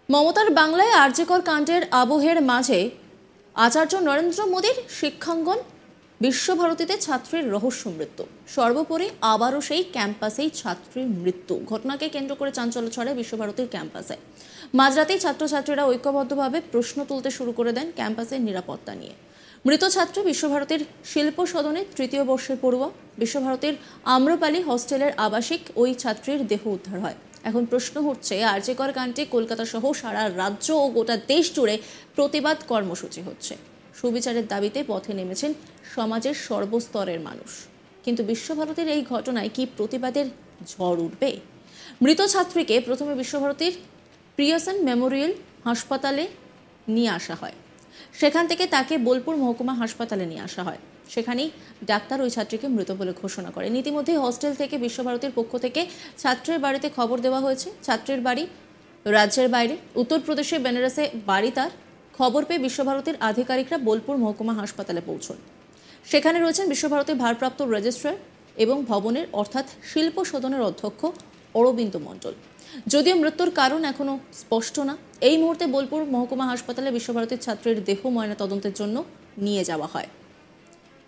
মমতার বাংলায় আরজিকর কাণ্ডের আবহের মাঝে আচার্য নরেন্দ্র মোদীর শিক্ষাঙ্গন বিশ্বভারতীতে ছাত্রীর রহস্য মৃত্যু। সর্বোপরি আবারও সেই ক্যাম্পাসেই ছাত্রীর মৃত্যু ঘটনাকে কেন্দ্র করে চাঞ্চল্য ছড়ায় বিশ্বভারতীর ক্যাম্পাসে। মাঝরাতেই ছাত্রছাত্রীরা ঐক্যবদ্ধভাবে প্রশ্ন তুলতে শুরু করে দেন ক্যাম্পাসের নিরাপত্তা নিয়ে। মৃত ছাত্রী বিশ্বভারতীর শিল্প সদনে তৃতীয় বর্ষের পড়ুয়া। বিশ্বভারতীর আম্রপালি হস্টেলের আবাসিক ওই ছাত্রীর দেহ উদ্ধার হয়। এখন প্রশ্ন হচ্ছে, আরজিকর কাণ্ডে কলকাতা সহ সারা রাজ্য ও গোটা দেশ জুড়ে প্রতিবাদ কর্মসূচি হচ্ছে। সুবিচারের দাবিতে পথে নেমেছেন সমাজের সর্বস্তরের মানুষ। কিন্তু বিশ্বভারতীর এই ঘটনায় কি প্রতিবাদের ঝড় উঠবে? মৃত ছাত্রীকে প্রথমে বিশ্বভারতীর প্রিয়সন মেমোরিয়াল হাসপাতালে নিয়ে আসা হয়। সেখান থেকে তাকে বোলপুর মহকুমা হাসপাতালে নিয়ে আসা হয়। সেখানেই ডাক্তার ওই ছাত্রীকে মৃত বলে ঘোষণা করেন। ইতিমধ্যে হস্টেল থেকে বিশ্বভারতীর পক্ষ থেকে ছাত্রের বাড়িতে খবর দেওয়া হয়েছে। ছাত্রের বাড়ি রাজ্যের বাইরে, উত্তরপ্রদেশের বেনারসে বাড়ি তার। খবর পেয়ে বিশ্বভারতীর আধিকারিকরা বোলপুর মহকুমা হাসপাতালে পৌঁছন। সেখানে রয়েছেন বিশ্বভারতীর ভারপ্রাপ্ত রেজিস্ট্রার এবং ভবনের অর্থাৎ শিল্প সদনের অধ্যক্ষ অরবিন্দ মণ্ডল। যদিও মৃত্যুর কারণ এখনো স্পষ্ট না, এই মুহূর্তে বোলপুর মহকুমা হাসপাতালে বিশ্বভারতীর ছাত্রের দেহ ময়না তদন্তের জন্য নিয়ে যাওয়া হয়।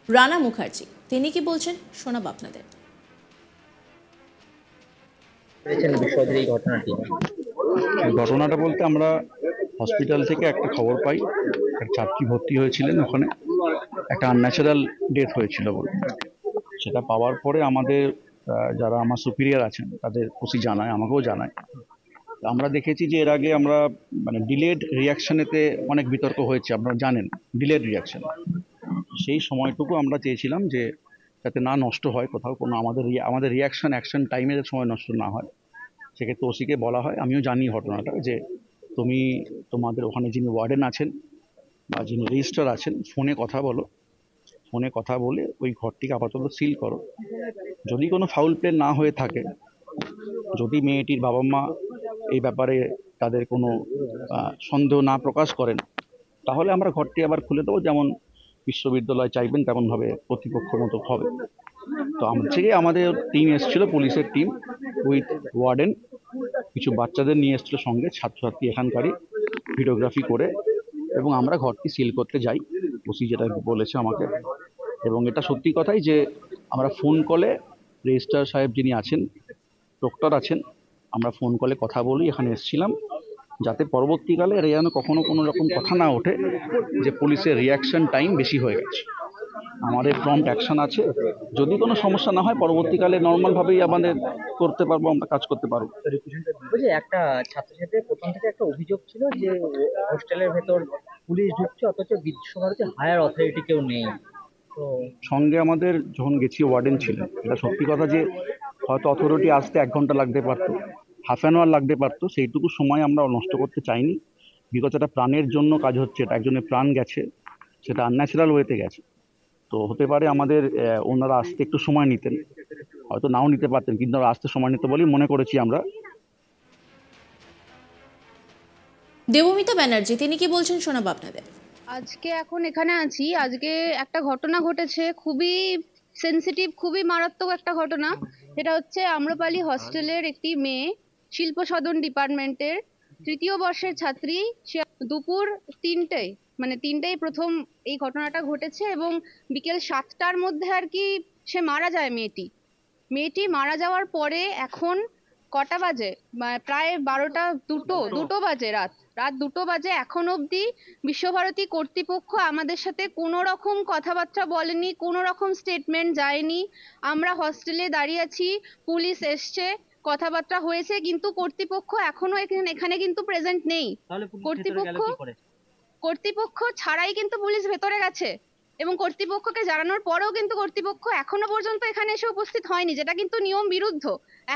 রানা মুখার্জি তিনি কি বলছেন শোনাব আপনাদের। ঘটনাটা বলতে আমরা হসপিটাল থেকে একটা খবর পাই, একটা ছাত্রী ভর্তি হয়েছিলেন, ওখানে একটা আনন্যাচারাল ডেথ হয়েছিল বলে। সেটা পাওয়ার পরে আমাদের যারা আমার সুপিরিয়র আছেন তাদের ওসি জানায়, আমাকেও জানায়। আমরা দেখেছি যে এর আগে আমরা ডিলেড রিয়াকশনেতে অনেক বিতর্ক হয়েছে, আপনারা জানেন ডিলেড রিয়াকশন। সেই সময়টুকু আমরা চেয়েছিলাম যে যাতে না নষ্ট হয় কোথাও, কোনো আমাদের রিয়াকশন অ্যাকশন টাইমের সময় নষ্ট না হয়। সেক্ষেত্রে ওসিকে বলা হয়, আমিও জানি ঘটনাটা, যে তুমি তোমাদের ওখানে যিনি ওয়ার্ডেন আছেন বা যিনি রেজিস্ট্রার আছেন ফোনে কথা বলো, ফোনে কথা বলে ওই ঘরটিকে আপাতত সিল করো। যদি কোনো ফাউল প্লে না হয়ে থাকে, যদি মেয়েটির বাবা মা এই ব্যাপারে তাদের কোনো সন্দেহ না প্রকাশ করেন, তাহলে আমরা ঘরটি আবার খুলে দেবো, যেমন বিশ্ববিদ্যালয় চাইবেন তেমনভাবে কর্তৃপক্ষ মতো হবে। তো আমাদের টিম এসেছিল, পুলিশের টিম উইথ ওয়ার্ডেন, কিছু বাচ্চাদের নিয়ে এসেছিল সঙ্গে, ছাত্রছাত্রী এখানকারই, ভিডিওগ্রাফি করে, এবং আমরা ঘরটি সিল করতে যাই, ওসি যেটা বলেছে আমাকে। এবং এটা সত্যি কথাই যে আমরা ফোন কলে রেজিস্ট্রার সাহেব যিনি আছেন, ডক্টর আছেন, আমরা ফোন কলে কথা বলি, এখানে এসেছিলাম, যাতে পরবর্তীকালে এর যেন কখনো কোনো রকম কথা না ওঠে যে পুলিশের রিয়াকশন টাইম বেশি হয়ে গেছে। আমাদের প্রম্পট অ্যাকশন আছে, যদি কোনো সমস্যা না হয় পরবর্তীকালে নর্মাল ভাবেই আমাদের করতে পারবো, আমরা কাজ করতে পারবো। একটা ছাত্রছাত্রীর প্রথম থেকে একটা অভিযোগ ছিল যে হোস্টেলের ভেতর পুলিশ ঢুকছে, অথচ বিশ্বভারতী হায়ার অথরিটি কেউ নেই। তো সঙ্গে আমাদের যখন গেছি ওয়ার্ডেন ছিল। এটা সত্যি কথা যে হয়তো অথরিটি আসতে 1 ঘন্টা লাগতে পারতো, হাফ অ্যান আওয়ার লাগতে পারতো, সেইটুকু সময় আমরা নষ্ট করতে চাইনি। বিগত একটা প্রাণের জন্য কাজ হচ্ছে, এটা একজনের প্রাণ গেছে, সেটা আনন্যাচারাল ওয়েতে গেছে। তো হতে পারে আমাদের ওনারা আসতে একটু সময় নিতেন, হয়তো নাও নিতে পারতেন, কিন্তু আসতে সময় নিতে বলেই মনে করেছি আমরা। দেবমিতা ব্যানার্জি তিনি কি বলছেন শোনাব আপনাদের। আজকে এখন এখানে আছি। আজকে একটা ঘটনা ঘটেছে, খুবই সেনসিটিভ, খুবই মারাত্মক একটা ঘটনা। সেটা হচ্ছে আম্রপালি হস্টেলের একটি মেয়ে, শিল্প সদন ডিপার্টমেন্টের তৃতীয় বর্ষের ছাত্রী। সে দুপুর 3টায় মানে 3টায় প্রথম এই ঘটনাটা ঘটেছে এবং বিকেল 7টার মধ্যে আর কি সে মারা যায়। মেয়েটি মারা যাওয়ার পরে এখন কটা বাজে, প্রায় 12টা, দুটো বাজে, রাত 2টো বাজে। এখন অবধি বিশ্বভারতী কর্তৃপক্ষ আমাদের সাথে কোনো রকম কথাবার্তা বলেনি, কোনো রকম স্টেটমেন্ট যায়নি। আমরা হস্টেলে দাঁড়িয়ে আছি, পুলিশ এসছে, কথাবার্তা হয়েছে, কিন্তু কর্তৃপক্ষ এখনো এখানে কিন্তু প্রেজেন্ট নেই। কর্তৃপক্ষ ছাড়াই কিন্তু পুলিশ ভেতরে গেছে এবং কর্তৃপক্ষকে জানানোর পরেও কিন্তু কর্তৃপক্ষ এখনো পর্যন্ত এখানে এসে উপস্থিত হয়নি, যেটা কিন্তু নিয়ম বিরুদ্ধ।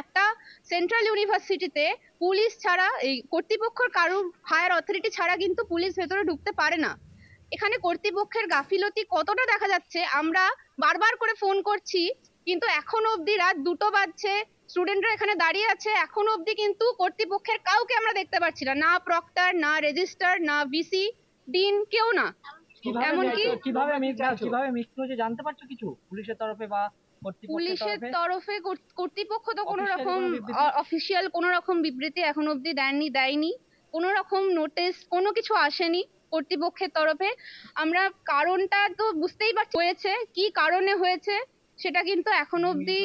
একটা সেন্ট্রাল ইউনিভার্সিটিতে পুলিশ ছাড়া, এই কর্তৃপক্ষের কারুর হায়ার অথরিটি ছাড়া কিন্তু পুলিশ ভেতরে ঢুকতে পারে না। এখানে কর্তৃপক্ষের গাফিলতি কতটা দেখা যাচ্ছে, আমরা বারবার করে ফোন করছি, কিন্তু এখনো অবধি রাত 2টো বাজছে, স্টুডেন্টরা এখানে দাঁড়িয়ে আছে, এখনো অবধি কিন্তু কর্তৃপক্ষের কাউকে আমরা দেখতে পাচ্ছি না, না প্রক্টর, না রেজিস্ট্রার, না ভিসি, ডিন, কেউ না। এমনকি কিভাবে মৃত্যু হয়েছে জানতে পারছো কিছু পুলিশের তরফে বা পুলিশের তরফে? কর্তৃপক্ষ তো কোনো রকম অফিসিয়াল কোনো রকম বিবৃতি এখন অবধি দেয়নি। কোনো রকম নোটিশ কোনো কিছু আসেনি কর্তৃপক্ষের তরফে। আমরা কারণটা তো বুঝতেই পারছি হয়েছে, কি কারণে হয়েছে সেটা কিন্তু এখনো অবধি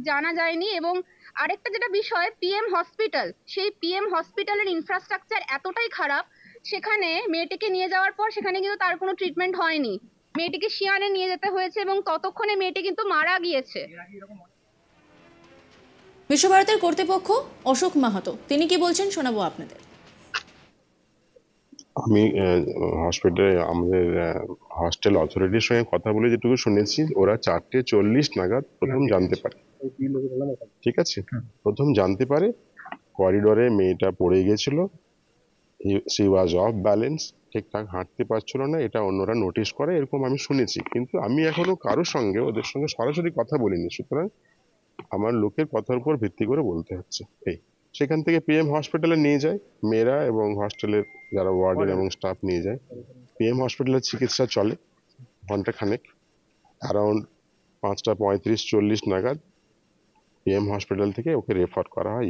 জানা যায়নি। এবং আরেকটা যেটা বিষয়, পিএম হসপিটাল, সেই পিএম হসপিটালের ইনফ্রাস্ট্রাকচার এতটাই খারাপ, সেখানে মেয়েটিকে নিয়ে যাওয়ার পর সেখানে কিন্তু তার কোনো ট্রিটমেন্ট হয়নি, মেয়েটিকে সিয়ানে নিয়ে যেতে হয়েছে এবং ততক্ষণে মেয়েটি কিন্তু মারা গিয়েছে। বিশ্বভারতীর কর্তৃপক্ষ অশোক মাহাতো তিনি কি বলছেন শোনাবো আপনাদের। আমি হসপিটালে আমাদের হস্টেল অথরিটির সঙ্গে কথা বলে যেটুকু শুনেছি, ওরা 4:40 নাগাদ প্রথম জানতে পারে, ঠিক আছে, প্রথম জানতে পারে করিডোরে মেয়েটা পড়ে গেছিল, সি ওয়াজ অফ ব্যালেন্স, ঠিকঠাক হাঁটতে পারছিল না, এটা অন্যরা নোটিশ করে, এরকম আমি শুনেছি। কিন্তু আমি এখনো কারোর সঙ্গে ওদের সঙ্গে সরাসরি কথা বলিনি, সুতরাং আমার লোকের কথার উপর ভিত্তি করে বলতে হচ্ছে। এই সেখান থেকে পিএম হসপিটালে নিয়ে যায় মেয়েরা এবং হস্টেলের যারা ওয়ার্ডেন এবং স্টাফ নিয়ে যায়। পিএম হসপিটালের চিকিৎসা চলে ঘন্টাখানেক, অ্যারাউন্ড 5:35-40 নাগাদ পিএম হসপিটাল থেকে ওকে রেফার করা হয়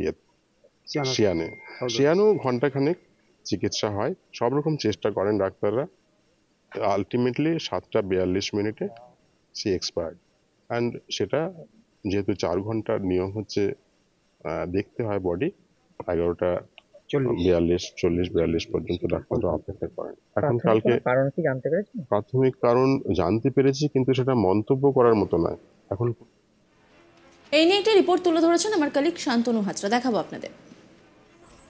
সিয়ানে। সিয়ানেও ঘন্টাখানেক চিকিৎসা হয়, সব রকম চেষ্টা করেন ডাক্তাররা। Ultimately 7:42 C expired. অ্যান্ড সেটা যেহেতু 4 ঘন্টার নিয়ম হচ্ছে, দেখতে হয় বডি, 11:40 পর্যন্ত ডাক্তাররা অপেক্ষা করেন। এখন কালকে কারণ কি জানতে পেরেছেন? প্রাথমিক কারণ জানতে পেরেছি, কিন্তু সেটা মন্তব্য করার মতো নয় এখন। এই নিয়ে একটি রিপোর্ট তুলে ধরেছেন আমার কলিগ শান্তনু হাজরা, দেখাবো আপনাদের।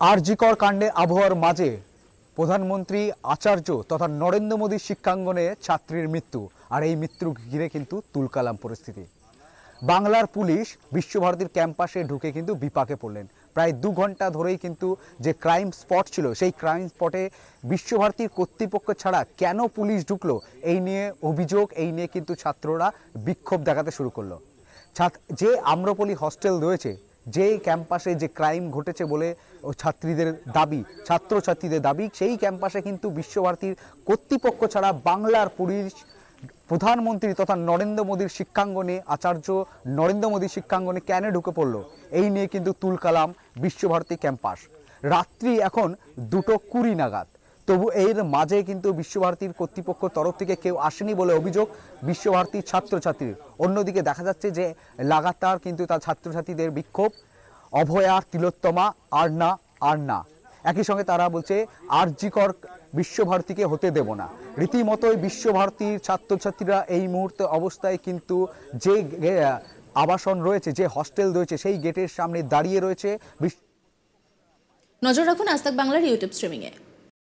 আরজিকর কাণ্ডে আবহাওয়ার মাঝে প্রধানমন্ত্রী আচার্য তথা নরেন্দ্র মোদীর শিক্ষাঙ্গনে ছাত্রীর মৃত্যু, আর এই মৃত্যু ঘিরে কিন্তু তুলকালাম পরিস্থিতি। বাংলার পুলিশ বিশ্বভারতীর ক্যাম্পাসে ঢুকে কিন্তু বিপাকে পড়লেন। প্রায় 2 ঘন্টা ধরেই কিন্তু যে ক্রাইম স্পট ছিল, সেই ক্রাইম স্পটে বিশ্বভারতীর কর্তৃপক্ষ ছাড়া কেন পুলিশ ঢুকলো, এই নিয়ে অভিযোগ, এই নিয়ে কিন্তু ছাত্ররা বিক্ষোভ দেখাতে শুরু করলো। যে আম্রপলি হস্টেল রয়েছে, যে ক্যাম্পাসে যে ক্রাইম ঘটেছে বলে ছাত্রছাত্রীদের দাবি, সেই ক্যাম্পাসে কিন্তু বিশ্বভারতীর কর্তৃপক্ষ ছাড়া বাংলার পুলিশ প্রধানমন্ত্রী তথা নরেন্দ্র মোদীর শিক্ষাঙ্গনে, আচার্য নরেন্দ্র মোদীর শিক্ষাঙ্গনে কেন ঢুকে পড়লো, এই নিয়ে কিন্তু তুলকালাম বিশ্বভারতী ক্যাম্পাস। রাত্রি এখন 2:20 নাগাদ, তবু এর মাঝে কিন্তু বিশ্বভারতীর কর্তৃপক্ষ তরফ থেকে কেউ আসেনি বলে অভিযোগ বিশ্বভারতীর ছাত্রছাত্রীর। অন্যদিকে দেখা যাচ্ছে যে লাগাতার কিন্তু তার ছাত্রছাত্রীদের বিক্ষোভ, অভয়া, তিলোত্তমা, আর না। একই সঙ্গে তারা বলছে আরজিকর বিশ্বভারতীকে হতে দেব না। রীতিমতোই বিশ্বভারতীর ছাত্রছাত্রীরা এই মুহূর্তে অবস্থায় কিন্তু যে আবাসন রয়েছে, যে হস্টেল রয়েছে, সেই গেটের সামনে দাঁড়িয়ে রয়েছে। নজর রাখুন আজ তাক বাংলার ইউটিউব স্ট্রিমিংয়ে।